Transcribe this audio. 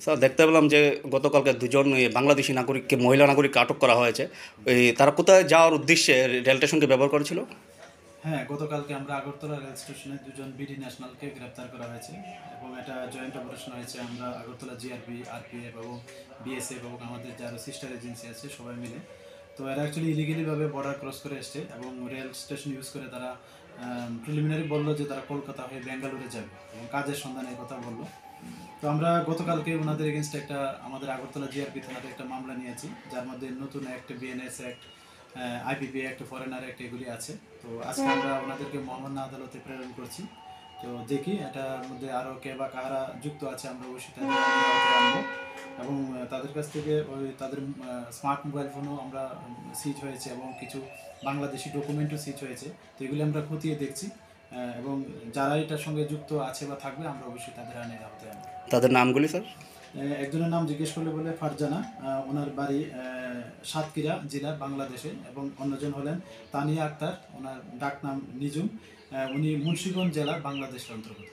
Sir দেখতে পেলাম যে গতকালকে দুজন বাংলাদেশি নাগরিককে মহিলা নাগরিককে আটক করা হয়েছে। তারা কোথায় যাওয়ার উদ্দেশ্যে রেল স্টেশনকে ব্যবহার করেছিল? হ্যাঁ, গতকালকে আমরা আগরতলা রেল স্টেশনে দুজন বিডি ন্যাশনালকে গ্রেপ্তার করা হয়েছে এবং এটা জয়েন্ট অপারেশন হয়েছে। আমরা আগরতলা জিআরপি, আরপিএফ এবং বিএসএফ এবং আমাদের যারা সিস্টার এজেন্সি আছে সবাই মিলে। তো এরা অ্যাকচুয়ালি ইলিগেলিভাবে বর্ডার ক্রস করে এসছে এবং রেল স্টেশন ইউজ করে তারা প্রিলিমিনারি বললো যে তারা কলকাতা হয়ে বেঙ্গালুরে যাবে এবং কাজের সন্ধানে কথা বললো। তো আমরা গতকালকে ওনাদের এগেনস্টে একটা আমাদের আগরতলা জিআরপি থানাতে একটা মামলা নিয়েছি, যার মধ্যে নতুন act, BNS act, IPP act, foreigner act এগুলি আছে। তো আজকে আমরা ওনাদেরকে মহামান্য আদালতে প্রেরণ করছি। তো দেখি এটার মধ্যে আরও কে বা কারা যুক্ত আছে, আমরা অবশ্যই তাদের আওতায় আনবো এবং তাদের কাছ থেকে ওই তাদের স্মার্ট মোবাইল ফোনও আমরা সিজ হয়েছে এবং কিছু বাংলাদেশি ডকুমেন্টও সিজ হয়েছে। তো এগুলি আমরা খতিয়ে দেখছি এবং যারা এটার সঙ্গে যুক্ত আছে বা থাকবে আমরা অবশ্যই তাদের আইনের আওতায় আনবো। তাদের নামগুলি স্যার? একজনের নাম জিজ্ঞেস করলে বলে ফারজানা, ওনার বাড়ি সাতক্ষীরা জেলা, বাংলাদেশে, এবং অন্যজন হলেন তানিয়া আক্তার, ওনার ডাক নাম নিজুম, উনি মুন্সিগঞ্জ জেলা, বাংলাদেশের অন্তর্গত।